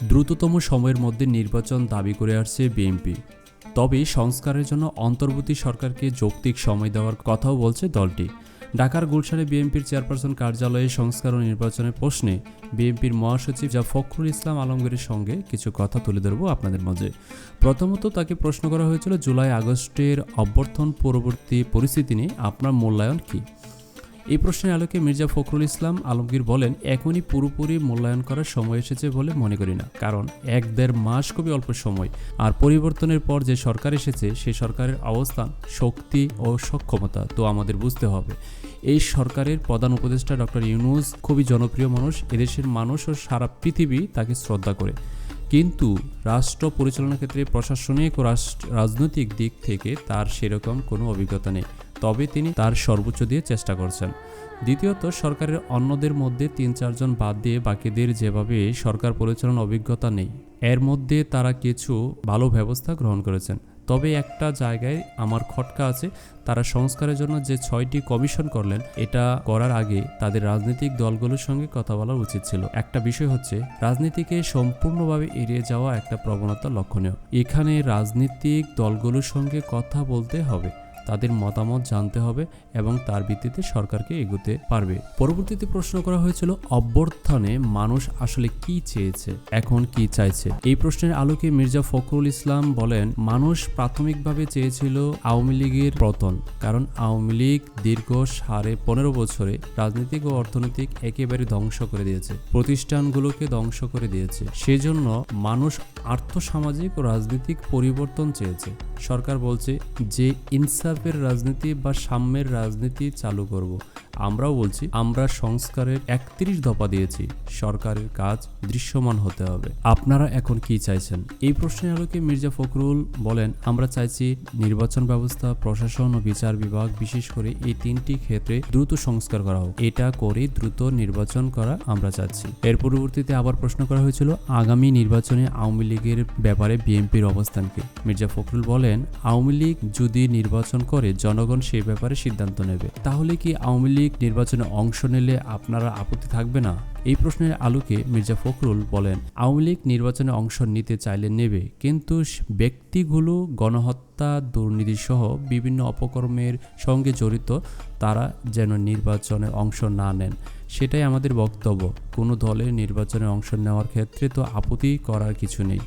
দ্রুততম সময়ের মধ্যে নির্বাচন দাবি করে আসছে বিএনপি। তবে সংস্কারের জন্য অন্তর্বর্তী সরকারকে যৌক্তিক সময় দেওয়ার কথাও বলছে দলটি। ঢাকার গুলশানে বিএনপির চেয়ারপারসন কার্যালয়ে সংস্কার ও নির্বাচনের প্রশ্নে বিএনপির মহাসচিব ফখরুল ইসলাম আলমগীরের সঙ্গে কিছু কথা তুলে ধরব আপনাদের মাঝে। প্রথমত তাকে প্রশ্ন করা হয়েছিল, জুলাই আগস্টের অভ্যর্থন পরবর্তী পরিস্থিতি নিয়ে আপনার মূল্যায়ন কী? এই প্রশ্নের আলোকে মির্জা ফখরুল ইসলাম আলমগীর বলেন, এখনই পুরোপুরি মূল্যায়ন করার সময় এসেছে বলে মনে করি না, কারণ 1-1.5 মাস খুবই অল্প সময়। আর পরিবর্তনের পর যে সরকার এসেছে সেই সরকারের অবস্থান, শক্তি ও সক্ষমতা তো আমাদের বুঝতে হবে। এই সরকারের প্রধান উপদেষ্টা ডক্টর ইউনূস খুবই জনপ্রিয় মানুষ, এদেশের মানুষ ও সারা পৃথিবী তাকে শ্রদ্ধা করে। কিন্তু রাষ্ট্র পরিচালনার ক্ষেত্রে প্রশাসনিক ও রাজনৈতিক দিক থেকে তার সেরকম কোনো অভিজ্ঞতা নেই, তবে তিনি তার সর্বোচ্চ দিয়ে চেষ্টা করছেন। দ্বিতীয়ত, সরকারের অন্যদের মধ্যে 3-4 জন বাদ দিয়ে বাকিদের যেভাবে সরকার পরিচালনার অভিজ্ঞতা নেই, এর মধ্যে তারা কিছু ভালো ব্যবস্থা গ্রহণ করেছেন। তবে একটা জায়গায় আমার খটকা আছে, তারা সংস্কারের জন্য যে 6টি কমিশন করলেন, এটা করার আগে তাদের রাজনৈতিক দলগুলোর সঙ্গে কথা বলা উচিত ছিল। একটা বিষয় হচ্ছে, রাজনীতিকে সম্পূর্ণভাবে এড়িয়ে যাওয়া একটা প্রবণতা লক্ষণীয়। এখানে রাজনৈতিক দলগুলোর সঙ্গে কথা বলতে হবে, তাদের মতামত জানতে হবে এবং তার ভিত্তিতে সরকারকে এগোতে পারবে। পরবর্তীতে প্রশ্ন করা হয়েছিল, অভ্যর্থনে মানুষ আসলে কি চেয়েছে, এখন কি চাইছে? এই প্রশ্নের আলোকে মির্জা ফখরুল ইসলাম বলেন, মানুষ প্রাথমিকভাবে চেয়েছিল আওয়ামী লীগের পতন, কারণ আওয়ামী লীগ দীর্ঘ 15.5 বছরে রাজনৈতিক ও অর্থনৈতিক একেবারে ধ্বংস করে দিয়েছে, প্রতিষ্ঠানগুলোকে ধ্বংস করে দিয়েছে। সেজন্য মানুষ আর্থসামাজিক ও রাজনৈতিক পরিবর্তন চেয়েছে। সরকার বলছে যে ইনসাফের রাজনীতি বা সাম্যের রাজনীতি চালু করব। আমরাও বলছি, আমরা সংস্কারের 31 দফা দিয়েছি, সরকারের কাজ দৃশ্যমান হতে হবে। আপনারা এখন কি চাইছেন? এই প্রশ্নের আলোকে মির্জা ফখরুল বলেন, আমরা চাইছি নির্বাচন ব্যবস্থা, প্রশাসন ও বিচার বিভাগ, বিশেষ করে এই 3টি ক্ষেত্রে দ্রুত সংস্কার করা হোক। এটা করে দ্রুত নির্বাচন করা আমরা চাচ্ছি। এর পরবর্তীতে আবার প্রশ্ন করা হয়েছিল, আগামী নির্বাচনে আওয়ামী লীগের ব্যাপারে বিএনপির অবস্থান কি? মির্জা ফখরুল বলেন, আওয়ামী লীগ যদি নির্বাচন করে জনগণ সেই ব্যাপারে সিদ্ধান্ত নেবে। তাহলে কি আওয়ামী লীগ নির্বাচনে অংশ নিলে আপনারা আপত্তি থাকবে না? এই প্রশ্নের আলোকে মির্জা ফখরুল বলেন, আওয়ামী লীগ নির্বাচনে অংশ নিতে চাইলে নেবে, কিন্তু ব্যক্তিগুলো গণহত্যা, দুর্নীতি সহ বিভিন্ন অপকর্মের সঙ্গে জড়িত, তারা যেন নির্বাচনে অংশ না নেন, সেটাই আমাদের বক্তব্য। কোনো দলের নির্বাচনে অংশ নেওয়ার ক্ষেত্রে তো আপত্তি করার কিছু নেই।